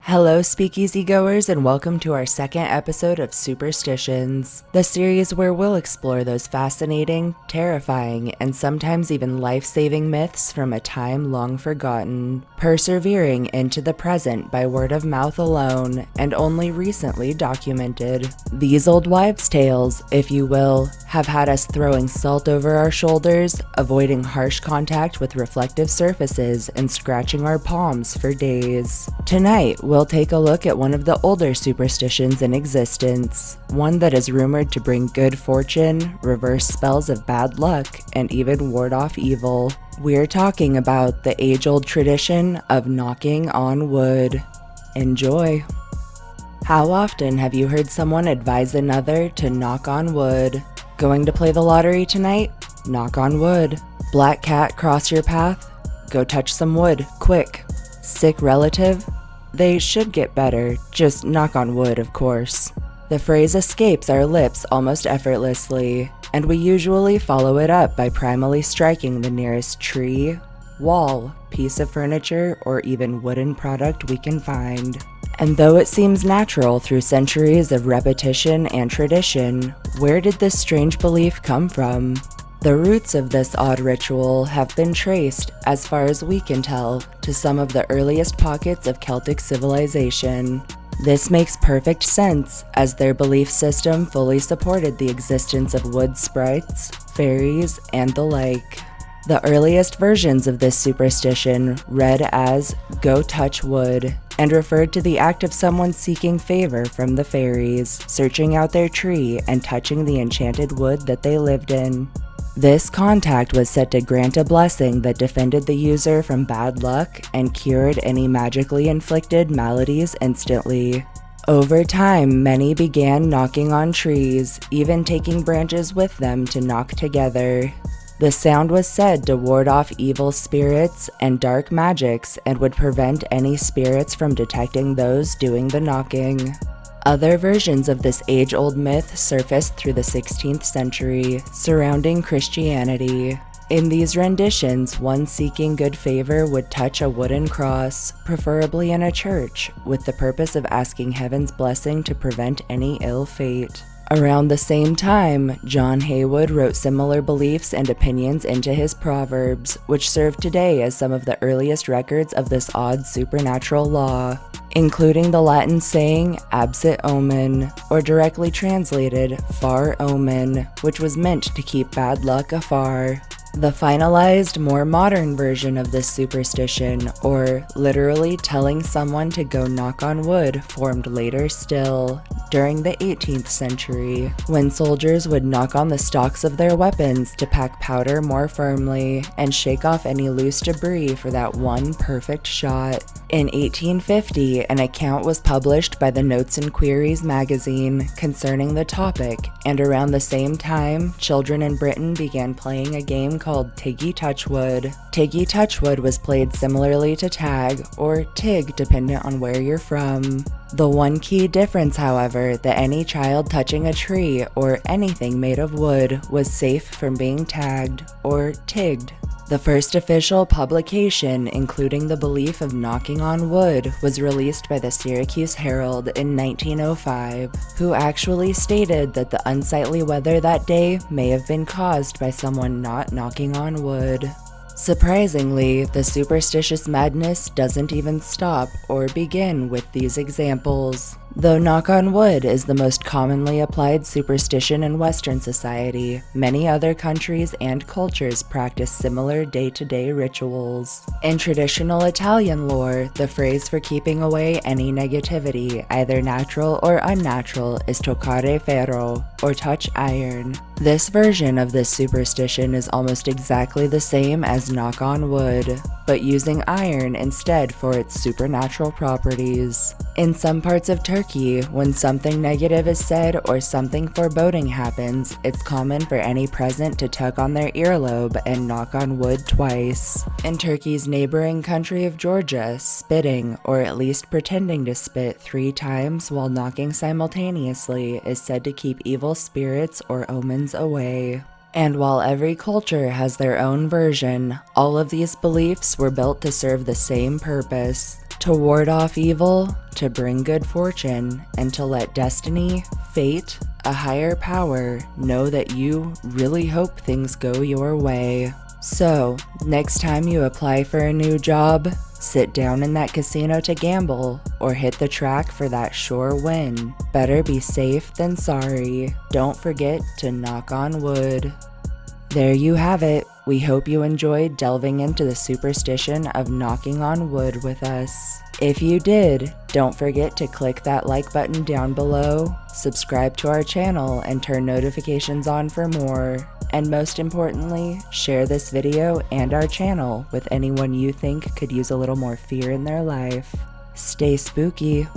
Hello, speakeasy goers, and welcome to our second episode of Superstitions, the series where we'll explore those fascinating, terrifying, and sometimes even life-saving myths from a time long forgotten, persevering into the present by word of mouth alone, and only recently documented. These old wives' tales, if you will, have had us throwing salt over our shoulders, avoiding harsh contact with reflective surfaces, and scratching our palms for days. Tonight, we'll take a look at one of the older superstitions in existence, one that is rumored to bring good fortune, reverse spells of bad luck, and even ward off evil. We're talking about the age-old tradition of knocking on wood. Enjoy. How often have you heard someone advise another to knock on wood? Going to play the lottery tonight? Knock on wood. Black cat cross your path? Go touch some wood, quick. Sick relative? They should get better, just knock on wood, of course. The phrase escapes our lips almost effortlessly, and we usually follow it up by primally striking the nearest tree, wall, piece of furniture, or even wooden product we can find. And though it seems natural through centuries of repetition and tradition, where did this strange belief come from? The roots of this odd ritual have been traced, as far as we can tell, to some of the earliest pockets of Celtic civilization. This makes perfect sense, as their belief system fully supported the existence of wood sprites, fairies, and the like. The earliest versions of this superstition read as "go touch wood," and referred to the act of someone seeking favor from the fairies, searching out their tree and touching the enchanted wood that they lived in. This contact was said to grant a blessing that defended the user from bad luck and cured any magically inflicted maladies instantly. Over time, many began knocking on trees, even taking branches with them to knock together. The sound was said to ward off evil spirits and dark magics and would prevent any spirits from detecting those doing the knocking. Other versions of this age-old myth surfaced through the 16th century, surrounding Christianity. In these renditions, one seeking good favor would touch a wooden cross, preferably in a church, with the purpose of asking heaven's blessing to prevent any ill fate. Around the same time, John Haywood wrote similar beliefs and opinions into his Proverbs, which serve today as some of the earliest records of this odd supernatural law, including the Latin saying absit omen, or directly translated far omen, which was meant to keep bad luck afar. The finalized, more modern version of this superstition, or literally telling someone to go knock on wood, formed later still, during the 18th century, when soldiers would knock on the stocks of their weapons to pack powder more firmly and shake off any loose debris for that one perfect shot. In 1850, an account was published by the Notes and Queries magazine concerning the topic, and around the same time, children in Britain began playing a game called Tiggy Touchwood. Tiggy Touchwood was played similarly to tag, or tig dependent on where you're from. The one key difference, however, that any child touching a tree or anything made of wood was safe from being tagged, or tigged. The first official publication, including the belief of knocking on wood, was released by the Syracuse Herald in 1905, who actually stated that the unsightly weather that day may have been caused by someone not knocking on wood. Surprisingly, the superstitious madness doesn't even stop or begin with these examples. Though knock on wood is the most commonly applied superstition in Western society, many other countries and cultures practice similar day-to-day rituals. In traditional Italian lore, the phrase for keeping away any negativity, either natural or unnatural, is toccare ferro, or touch iron. This version of this superstition is almost exactly the same as knock on wood, but using iron instead for its supernatural properties. In some parts of Turkey, when something negative is said or something foreboding happens, it's common for any present to tug on their earlobe and knock on wood twice. In Turkey's neighboring country of Georgia, spitting, or at least pretending to spit 3 times while knocking simultaneously, is said to keep evil spirits or omens away. And while every culture has their own version, all of these beliefs were built to serve the same purpose: To ward off evil, to bring good fortune, and to let destiny, fate, a higher power know that you really hope things go your way. So, next time you apply for a new job, sit down in that casino to gamble, or hit the track for that sure win. Better be safe than sorry. Don't forget to knock on wood. There you have it. We hope you enjoyed delving into the superstition of knocking on wood with us. If you did, don't forget to click that like button down below, subscribe to our channel, and turn notifications on for more. And most importantly, share this video and our channel with anyone you think could use a little more fear in their life. Stay spooky.